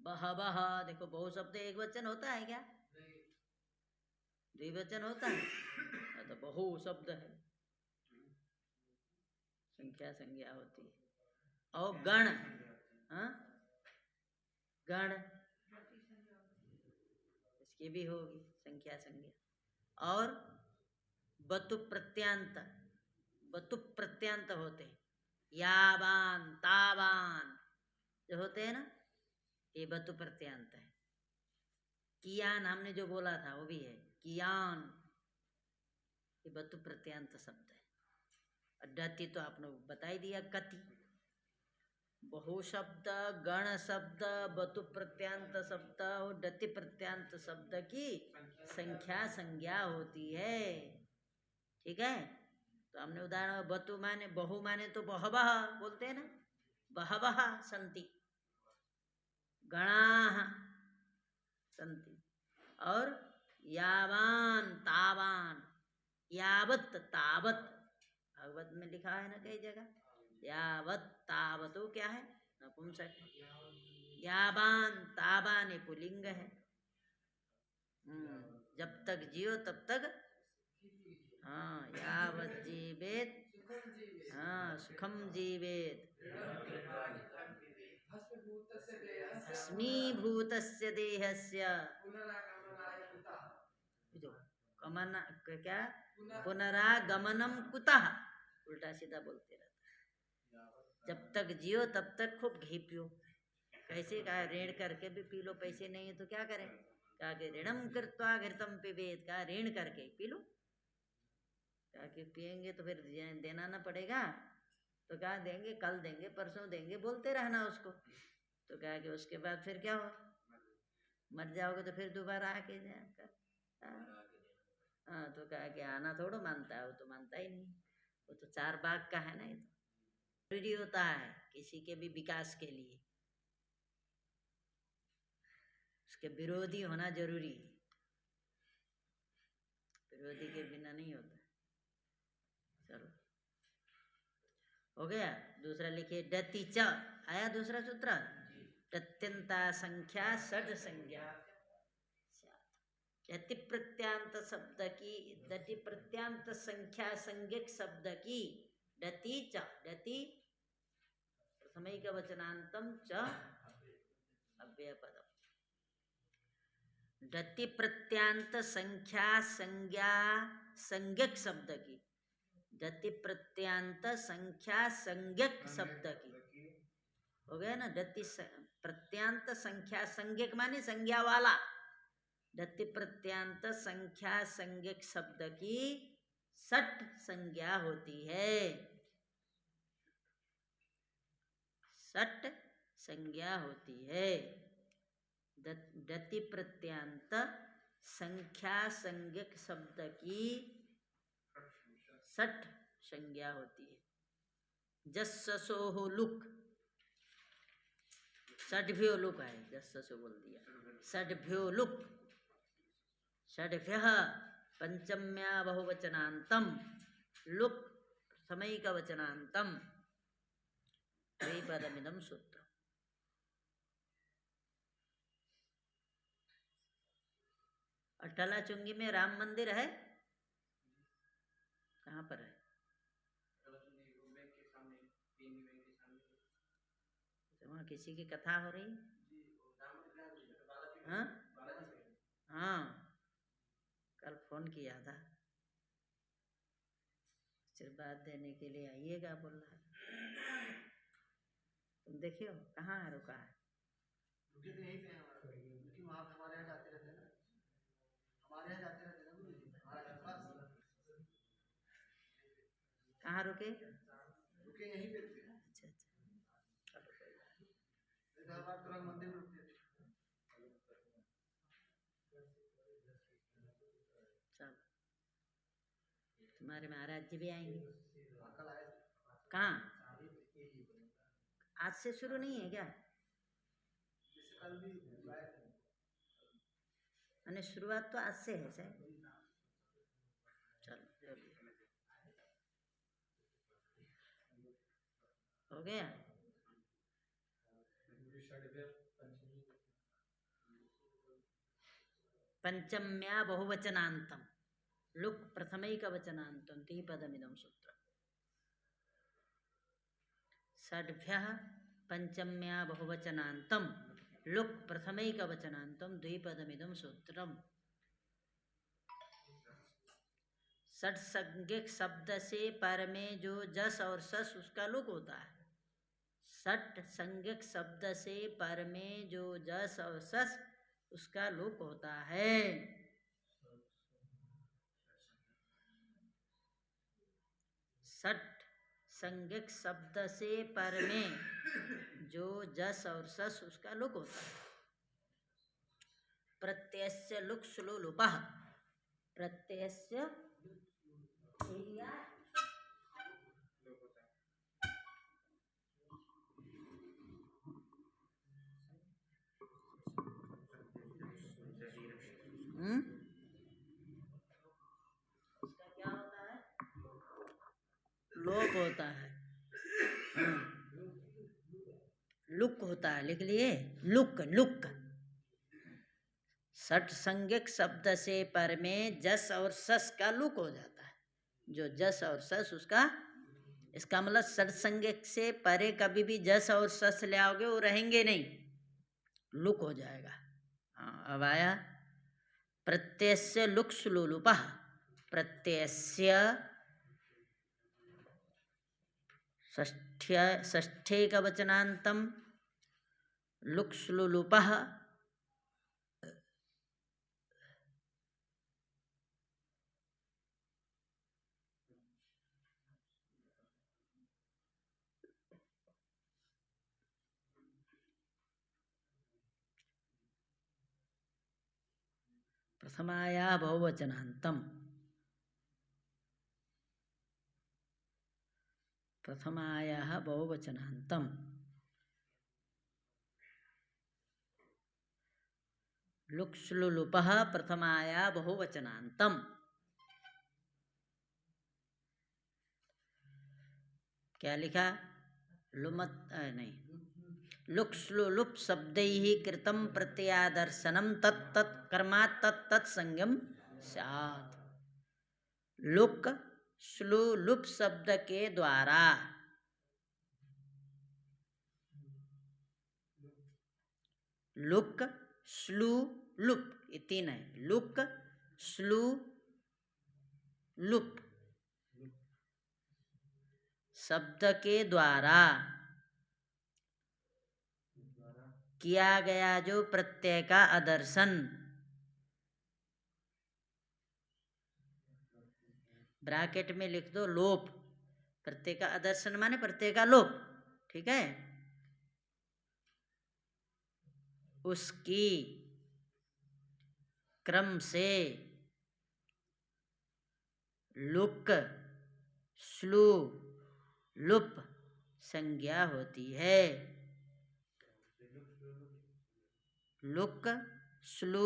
बहवह, देखो बहु शब्द एक वचन होता है क्या, द्विवचन होता है, तो बहु शब्द है, संख्या संज्ञा होती है। और गण, हाँ गण, इसकी भी होगी संख्या संज्ञा। और बतु प्रत्यांत होते हैं, यावान तावान जो होते हैं ना, ये बतु प्रत्यांत है। कियान हमने जो बोला था वो भी है, कियान, ये बतु प्रत्यांत शब्द है। डति तो आपने बता ही दिया, कति। बहु शब्द, गण शब्द, बतु प्रत्यांत शब्द और डति प्रत्यांत शब्द की संख्या संज्ञा होती है, ठीक है। तो हमने उदाहरण, बतु माने बहु माने तो बहवः बोलते हैं ना, बहवः सन्ति, गणाः सन्ति। और यावान तावान, यावत तावत, भागवत में लिखा है ना कई जगह, यावत तावतो क्या है, नपुंसक। यावान तावान ये पुल्लिंग है। जब तक जियो तब तक, हाँ यावत जीवेत, हाँ सुखम जीवेत, भस्मीभूतस्य देहस्य जो कमन क्या, पुनरागमनम कुतः, उल्टा सीधा बोलते रहता। जब तक जियो तब तक खूब घी पियो। कैसे कहा, ऋण करके भी पी लो, पैसे नहीं है तो क्या करें, कहा कि ऋणम कृत्वा घृतम पिबेत, कहा ऋण करके पी लो, कहा कि पियेंगे तो फिर देना ना पड़ेगा, तो कहा देंगे, कल देंगे, परसों देंगे, बोलते रहना उसको। तो कहा कि उसके बाद फिर क्या हो, मर जाओगे तो फिर दोबारा आके जाकर, हाँ तो कहा कि आना थोड़ा मानता है, वो तो मानता ही नहीं, वो तो चार बाग का है ना। ये तो जरूरी होता है किसी के भी विकास के लिए, उसके विरोधी होना जरूरी है, विरोधी के बिना नहीं होता। चलो हो गया। दूसरा लिखिए डति च, आया दूसरा सूत्र। डत्यंता संख्या षड संज्ञा। डति प्रत्यांत शब्द की, डति प्रत्यांत संख्या संज्ञक शब्द की डति च, डति प्रथमैकवचनान्तं च अव्ययपदम्। डति प्रत्यांत संख्या संज्ञा संज्ञक शब्द की, डति प्रत्यांत संख्या संज्ञक शब्द की, हो गया ना। डति प्रत्यांत संख्या संज्ञक माने संज्ञा वाला, डति प्रत्यांत संख्या संज्ञक शब्द की षट संज्ञा होती है, षट संज्ञा होती है। डति प्रत्यांत संख्या संज्ञक शब्द की षट संज्ञा होती है। जस्सो लुक, षड्भ्यो लुक है, जस्सो बोल दिया, षड्भ्यो लुक, षड्भ्यः पंचम्या बहुवचनान्तं लुक प्रथमैकवचनान्तं द्विपदमिदं सूत्रम्। अटला चुंगी में राम मंदिर है, कहाँ पर है? वहाँ किसी की कथा हो रही? हाँ हाँ, कल फोन किया था, आशीर्वाद देने के लिए आइएगा बोल रहा। तुम देखियो कहाँ है, रुका है? रुके तो यहीं पे हैं हमारे, क्योंकि वहाँ पे हमारे यहाँ जाते रहते हैं ना, हमारे यहाँ जाते रहते हैं ना गुरुजी, हमारे आसपास। कहाँ रुके? रुके यहीं पे थे। अच्छा अच्छा, चलो कोई बात नहीं। इधर बार तुरंत मंदिर में रुकते थे। चलो, तुम्हारे महाराज जी भी आएंगे। कल आए थे। कहाँ? आज से शुरू नहीं है क्या? जैसे कल भी आए थे। मैंने शुरुआत तो आज से है शायद। चलो जो भी है। हो गया। पंचम्या बहुवचनान्तं लुक प्रथमैकवचनान्तं द्विपदमिदं सूत्रम्। षड्भ्यः पंचम्या बहुवचनान्तं लुक प्रथमैकवचनान्तं द्विपदमिदं सूत्रम्। षट संज्ञक शब्द से पर में जो जस और सस उसका लुक होता है। षट संज्ञक शब्द से पर में जो जस और सस उसका लुक होता है। षट संज्ञक शब्द से पर में जो जस और सस उसका लुक होता है। प्रत्ययस्य लुक स्लो लुपः, प्रत्ययस्य उसका क्या होता है? लोप होता है। लुक होता है, लिख लिए, लुक लुक। षट संज्ञक शब्द से पर में जस और सस का लुक हो जाता है। जो जस और सस उसका, इसका मतलब षट संज्ञक से परे कभी भी जस और सस ले आओगे वो रहेंगे नहीं, लुक हो जाएगा। हाँ, अब आया प्रत्ययस्य लुक स्लोलुपः, प्रत्ययस्य षष्ठेकवचनान्तं लुक स्लोलुपः प्रथमाया बहुवचनान्तं, प्रथमायाः बहुवचनान्तं लुक स्लोलुपः प्रथमाया बहुवचनान्तं। क्या लिखा? लुमत नहीं, लुक् श्लु लुप् शब्दैः कृतं प्रत्ययादर्शनम तत् तत् कर्मात् तत् तत् संज्ञम स्यात्। लुक् श्लु लुप् शब्द के द्वारा, लुक् श्लु लुप्, ये तीन है। लुक् श्लु लुप् शब्द के द्वारा किया गया जो प्रत्यय का आदर्शन, ब्रैकेट में लिख दो लोप। प्रत्यय का आदर्शन माने प्रत्यय का लोप, ठीक है। उसकी क्रम से लुक श्लु लुप संज्ञा होती है। लुक श्लु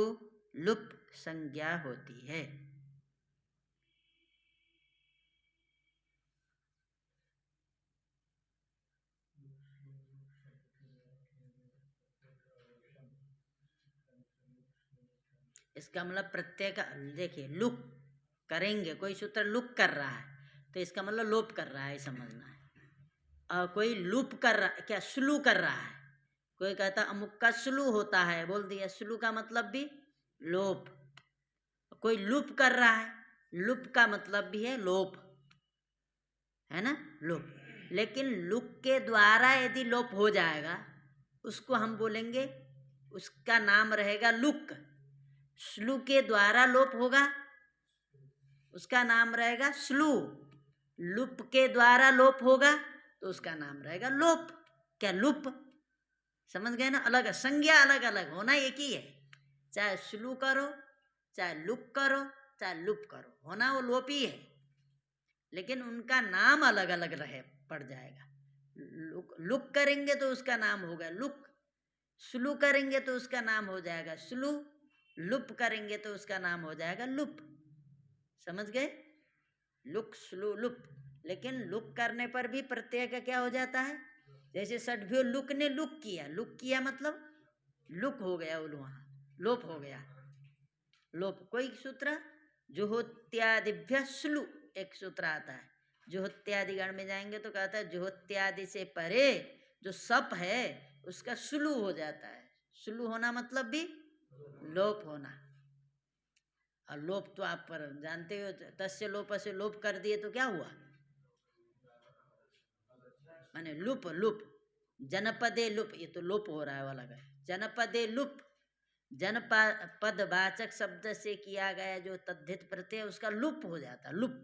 लुप संज्ञा होती है। इसका मतलब प्रत्यय का, देखिए लुक करेंगे, कोई सूत्र लुक कर रहा है तो इसका मतलब लोप कर रहा है, समझना है। और कोई लूप कर रहा है, क्या स्लू कर रहा है। कोई कहता अमुक का स्लू होता है, बोल दिया, स्लू का मतलब भी लोप। कोई लूप कर रहा है, लूप का मतलब भी है लोप, है ना, लोप। लेकिन लुक के द्वारा यदि लोप हो जाएगा उसको हम बोलेंगे, उसका नाम रहेगा लुक। स्लू के द्वारा लोप होगा उसका नाम रहेगा स्लू। लुप के द्वारा लोप होगा तो उसका नाम रहेगा लोप। क्या लुप, समझ गए ना। अलग संज्ञा अलग अलग, होना एक ही है। चाहे स्लू करो, चाहे लुक करो, चाहे लुप करो, होना वो लोप ही है, लेकिन उनका नाम अलग अलग रहे पड़ जाएगा। लुक करेंगे तो उसका नाम होगा लुक, स्लू करेंगे तो उसका नाम हो जाएगा स्लू, लुप करेंगे तो उसका नाम हो जाएगा लुप। समझ गए, लुक स्लू लुप। लेकिन लुक करने पर भी प्रत्यय का क्या हो जाता है, जैसे षड्भ्यो लुक ने लुक किया, लुक किया मतलब लुक हो गया, वहाँ लोप हो गया, लोप। कोई सूत्र जुहोत्यादिभ्य स्लु एक सूत्र आता है, जुहोत्यादि गण में जाएंगे तो कहता है जुहोत्यादि से परे जो सप है उसका स्लु हो जाता है। स्लु होना मतलब भी लोप होना। और लोप तो आप पर जानते हो, तस्य लोप से लोप कर दिए तो क्या हुआ, माने लुप लुप। जनपदे लुप, ये तो लोप हो रहा है वाला है। जनपदे लुप, जनपद वाचक शब्द से किया गया जो तद्धित प्रत्यय उसका लुप हो जाता, लुप।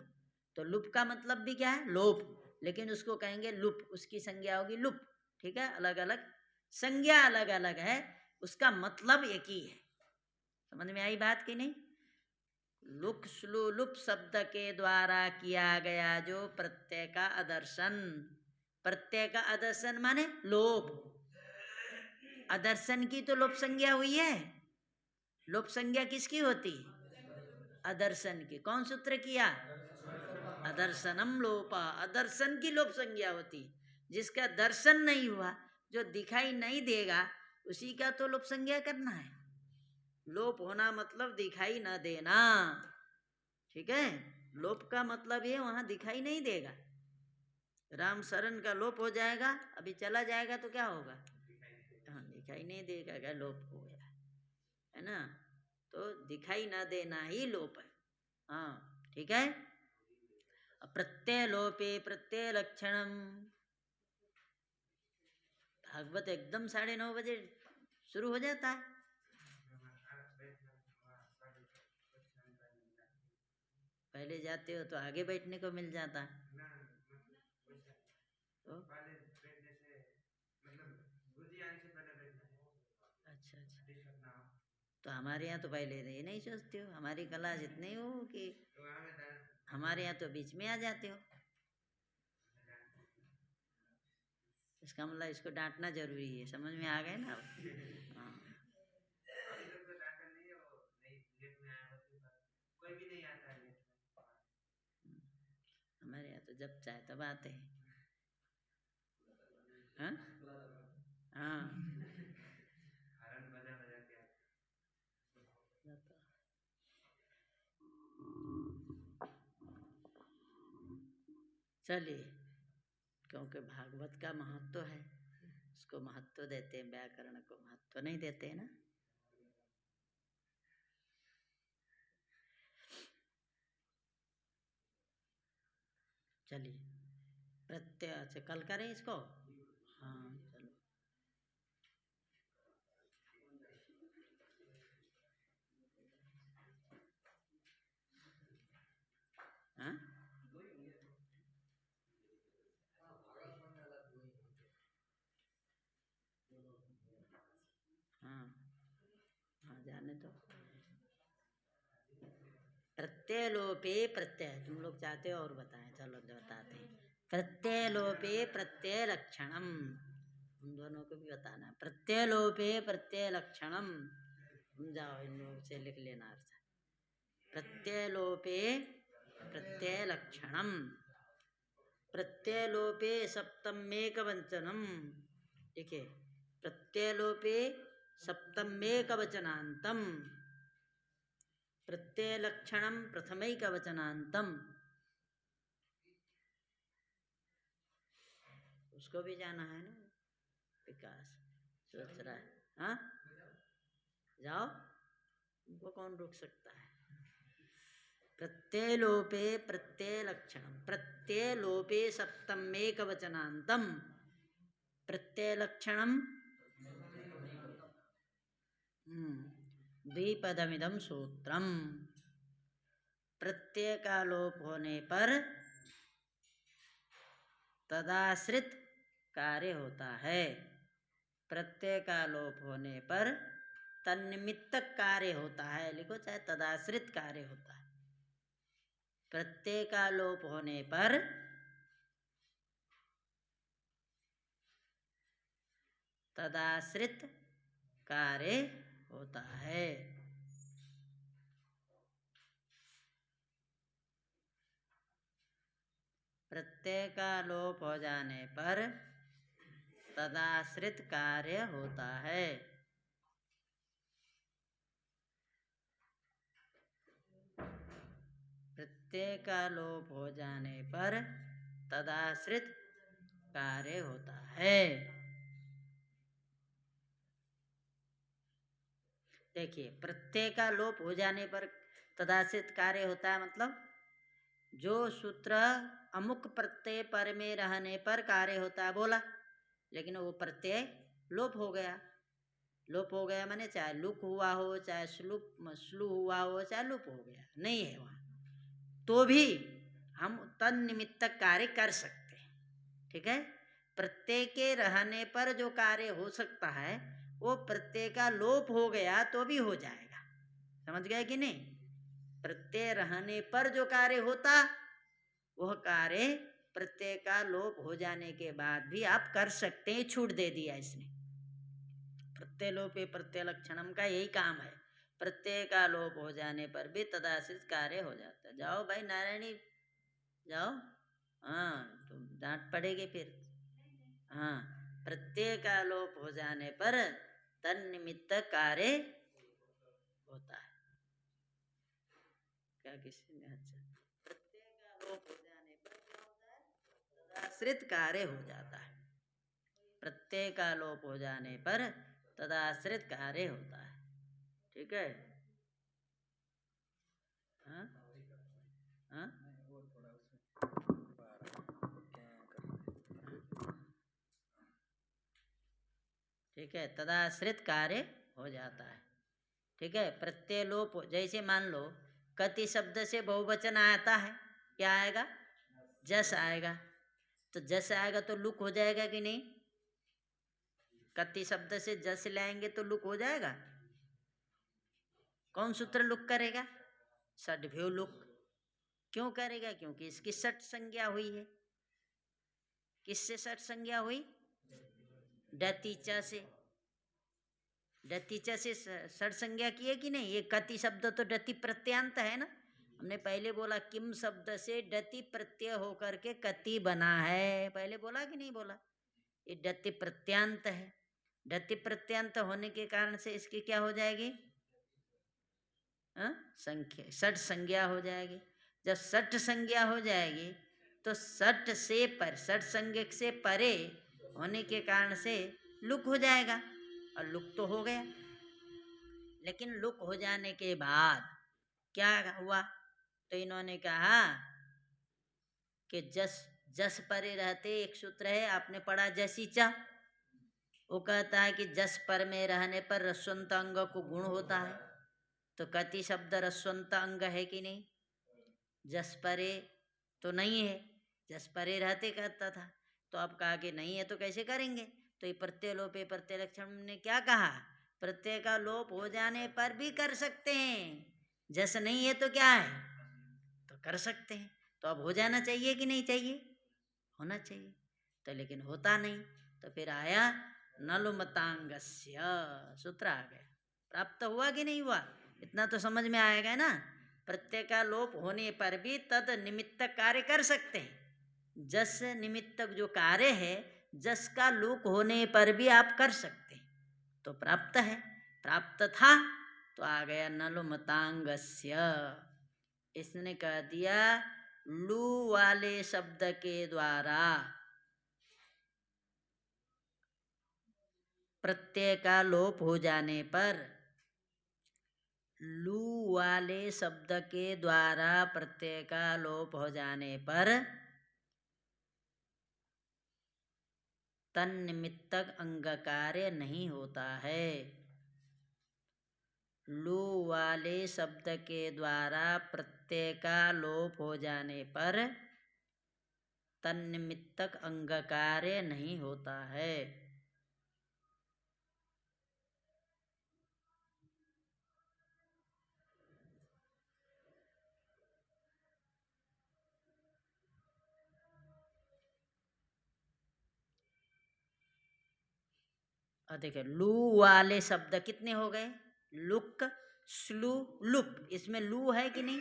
तो लुप का मतलब भी क्या है, लोप, लेकिन उसको कहेंगे लुप, उसकी संज्ञा होगी लुप, ठीक है। अलग अलग संज्ञा अलग अलग है, उसका मतलब एक ही है। समझ में आई बात कि नहीं। लुक स्लु लुप शब्द के द्वारा किया गया जो प्रत्यय का आदर्शन, प्रत्यय का आदर्शन माने लोप। आदर्शन की तो लोप संज्ञा हुई है, लोप संज्ञा किसकी होती, आदर्शन की। कौन सूत्र किया, आदर्शनम लोपा, आदर्शन की लोप संज्ञा होती। जिसका दर्शन नहीं हुआ, जो दिखाई नहीं देगा, उसी का तो लोप संज्ञा करना है। लोप होना मतलब दिखाई न देना, ठीक है। लोप का मतलब ये वहां दिखाई नहीं देगा। राम शरण का लोप हो जाएगा, अभी चला जाएगा तो क्या होगा, हाँ दिखाई नहीं देगा, क्या लोप हो गया, है ना। तो दिखाई ना देना ही लोप है, हाँ ठीक है। प्रत्यय लोपे प्रत्यय लक्षणम। भागवत एकदम 9:30 शुरू हो जाता है। पहले जाते हो तो आगे बैठने को मिल जाता है, तो अच्छा अच्छा। तो हमारे यहाँ तो पहले ये नहीं सोचते हो, हमारी क्लास इतनी हो कि हमारे यहाँ तो बीच में आ जाते हो। इसका मतलब इसको डांटना जरूरी है, समझ में आ गए ना। हाँ हमारे यहाँ तो जब चाहे तब आते हैं। हाँ हाँ चलिए, क्योंकि भागवत का महत्व है, उसको महत्व देते हैं, व्याकरण को महत्व नहीं देते हैं ना। चलिए, प्रत्यय से कल करें इसको। हाँ चलो, हाँ हाँ हाँ, जाने दो। प्रत्यय लोपे प्रत्यय, तुम लोग चाहते हो और बताएं, चलो बताते हैं। प्रत्यय लोपे प्रत्यय लक्षणम, उन दोनों को भी बताना है। प्रत्यय लोपे प्रत्यय लक्षणम, तुम जाओ इन लोगों से लिख लेना अर्थ। प्रत्यय लोपे प्रत्यय लक्षणम, प्रत्यय लोपे सप्तमेक वचनम। देखिए, प्रत्यय लोपे सप्तमेक वचनांतम, प्रत्यय लक्षणम प्रथमैक वचनांतम। उसको भी जाना है ना, विकास सोच रहा है। हाँ जाओ, उनको कौन रोक सकता है। प्रत्यय लोपे प्रत्यय लक्षणम, प्रत्यय लोपे सप्तमेक वचनांतम, प्रत्यय लक्षणम द्विपदमिदं सूत्रम। प्रत्यय का लोप होने पर तदाश्रित कार्य होता है, प्रत्यय का लोप होने पर तन्निमित्तक कार्य होता है। लिखो, चाहे तदाश्रित कार्य होता है। प्रत्यय का लोप होने पर तदाश्रित कार्य होता है। प्रत्यय का लोप हो जाने पर तदाश्रित कार्य होता है। प्रत्यय का लोप हो जाने पर तदाश्रित कार्य होता है। देखिए, प्रत्यय का लोप हो जाने पर तदाश्रित कार्य होता है, मतलब जो सूत्र अमुक प्रत्यय पर में रहने पर कार्य होता है बोला, लेकिन वो प्रत्यय लोप हो गया। लोप हो गया माने चाहे लुक हुआ हो, चाहे स्लू हुआ हो, चाहे लुप हो गया, नहीं है वहाँ, तो भी हम तन्निमित्तक कार्य कर सकते हैं। ठीक है, प्रत्यय के रहने पर जो कार्य हो सकता है वो प्रत्यय का लोप हो गया तो भी हो जाएगा। समझ गए कि नहीं? प्रत्यय रहने पर जो कार्य होता वह कार्य प्रत्यय का लोप हो जाने के बाद भी आप कर सकते हैं। छूट दे दिया इसने। प्रत्यय लोपे प्रत्यय लक्षणम का यही काम है, प्रत्यय का लोप हो जाने पर भी तदाश्रित कार्य हो जाता है। जाओ भाई नारायणी, जाओ। हाँ, तुम डांट पड़ेगी फिर। हाँ, प्रत्यय का लोप हो जाने पर तन्निमित्त कार्य होता है। क्या किसी ने? अच्छा, प्रत्यय का लोप हो जाने पर क्या होता है? तदाश्रित कार्य हो जाता है। प्रत्यय का लोप हो जाने पर तदाश्रित कार्य होता है। ठीक है? हाँ हाँ, ठीक है, तदाश्रित कार्य हो जाता है। ठीक है, प्रत्यय लोप जैसे मान लो कति शब्द से बहुवचन आता है, क्या आएगा? जस आएगा। तो जस आएगा तो लुक हो जाएगा कि नहीं? कति शब्द से जस लाएंगे तो लुक हो जाएगा। कौन सूत्र लुक करेगा? षड्भ्यो लुक। क्यों करेगा? क्योंकि इसकी षट संज्ञा हुई है। किससे षट संज्ञा हुई? डतीचा से। डतीचा से षट संज्ञा की है कि नहीं? ये कति शब्द तो डति प्रत्यांत है ना। हमने पहले बोला किम शब्द से डति प्रत्यय होकर के कति बना है, पहले बोला कि नहीं बोला? ये डति प्रत्यांत है। डति प्रत्यांत होने के कारण से इसकी क्या हो जाएगी? संख्या, षट संज्ञा हो जाएगी। जब षट संज्ञा हो जाएगी तो षट से पर, षट संज्ञक से परे होने के कारण से लुक हो जाएगा, और लुक तो हो गया। लेकिन लुक हो जाने के बाद क्या हुआ? तो इन्होंने कहा कि जस जस परे रहते, एक सूत्र है आपने पढ़ा जसीचा, वो कहता है कि जस पर में रहने पर रस्वंत अंग को गुण होता है। तो कति शब्द रस्वंत अंग है कि नहीं? जस परे तो नहीं है, जस परे रहते कहता था। तो अब कहा कि नहीं है तो कैसे करेंगे? तो ये प्रत्यय लोपे प्रत्यय लक्षण ने क्या कहा? प्रत्यय का लोप हो जाने पर भी कर सकते हैं, जस नहीं है तो क्या है, तो कर सकते हैं। तो अब हो जाना चाहिए कि नहीं चाहिए? होना चाहिए। तो लेकिन होता नहीं, तो फिर आया नलुमतांगस्य, सूत्र आ गया। प्राप्त हुआ कि नहीं हुआ? इतना तो समझ में आएगा ना। प्रत्यय का लोप होने पर भी तद निमित्तक कार्य कर सकते हैं। जस निमित्तक जो कार्य है, जस का लोप होने पर भी आप कर सकते हैं, तो प्राप्त है। प्राप्त था तो आ गया नलुमतांगस्य। इसने कह दिया लू वाले शब्द के द्वारा प्रत्यय का लोप हो जाने पर, लू वाले शब्द के द्वारा प्रत्यय का लोप हो जाने पर तन्निमित्तक अंग कार्य नहीं होता है। लू वाले शब्द के द्वारा प्रत्यय का लोप हो जाने पर तन्निमित्तक अंग कार्य नहीं होता है। और देखिए लू वाले शब्द कितने हो गए? Look, स्लू, loop. इसमें लू है कि नहीं?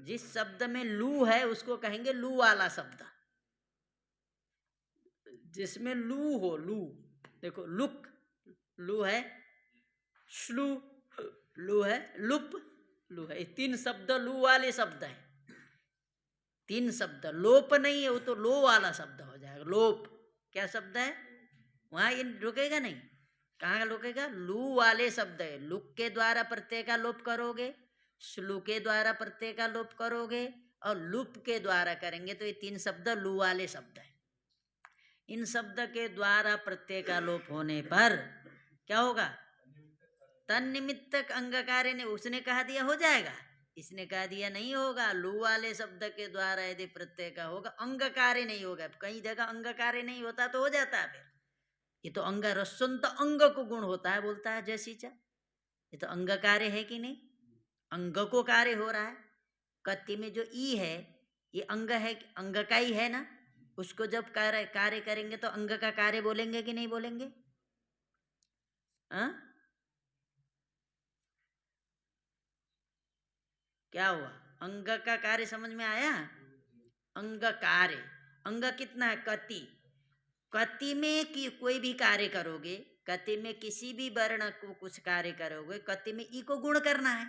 जिस शब्द में लू है उसको कहेंगे लू वाला शब्द। जिसमें लू हो, लू देखो, लुक लू है, स्लू लू है, लुप लू है। तीन शब्द लू वाले शब्द है। तीन शब्द, लोप नहीं है, वो तो लो वाला शब्द हो जाएगा। लोप क्या शब्द है? वहां ये रुकेगा नहीं। कहाँ रुकेगा? लू वाले शब्द है। लुक के द्वारा प्रत्यय का लोप करोगे, स्लू के द्वारा प्रत्यय का लोप करोगे, और लुप के द्वारा करेंगे, तो ये तीन शब्द लू वाले शब्द है। इन शब्द के द्वारा प्रत्यय का लोप होने पर क्या होगा? तन्निमित्तक अंग कार्य ने, उसने कहा दिया हो जाएगा, इसने कहा दिया नहीं होगा। लू वाले शब्द के द्वारा यदि प्रत्यय का होगा, अंग कार्य नहीं होगा। कहीं जगह अंग कार्य नहीं होता तो हो जाता है। फिर ये तो अंग रस्वंत अंग को गुण होता है, बोलता है जैसीचा। ये तो अंग कार्य है कि नहीं? अंग को कार्य हो रहा है। कति में जो ई है ये अंग है, अंग का ही है ना। उसको जब कार्य करेंगे तो अंग का कार्य बोलेंगे कि नहीं बोलेंगे? क्या हुआ? अंग का कार्य समझ में आया? अंग कार्य, अंग कितना है? कति। कति में कि कोई भी कार्य करोगे, कति में किसी भी वर्ण को कुछ कार्य करोगे, कति में ई को गुण करना है,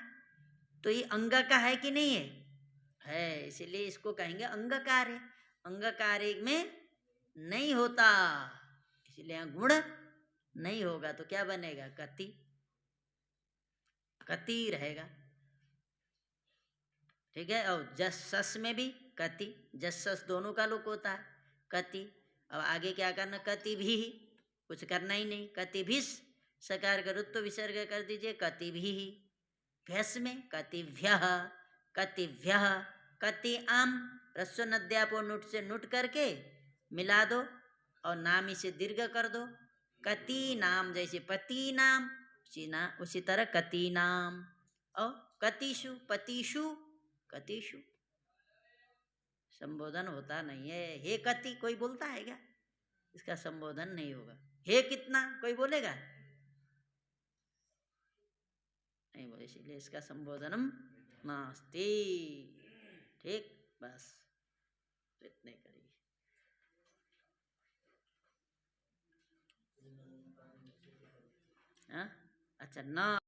तो ये अंग का है कि नहीं है? है, इसलिए इसको कहेंगे अंग कार्य। अंग कार्य में नहीं होता, इसलिए यहाँ गुण नहीं होगा, तो क्या बनेगा? कति, कति रहेगा। ठीक है। और जस सस में भी कति, जस सस दोनों का लोप होता है, कति। अब आगे क्या करना? कति भी, कुछ करना ही नहीं। कति भी सकार का रुत्व विसर्ग कर दीजिए, कति भी। भ्यस में कतिभ्य, कतिभ्य, कति आम, रस्व नद्यापो नुट से नुट करके मिला दो और नामी से दीर्घ कर दो। कति नाम, जैसे पति नाम, उसी तरह कति नाम। और कतिषु, पतिषु, कतिषु। संबोधन होता नहीं है। हे कति कोई बोलता है क्या? इसका संबोधन नहीं होगा। हे कितना कोई बोलेगा? नहीं बोले, इसीलिए इसका संबोधनम नास्ति। ठीक, बस इतने करिए। हाँ? अच्छा, न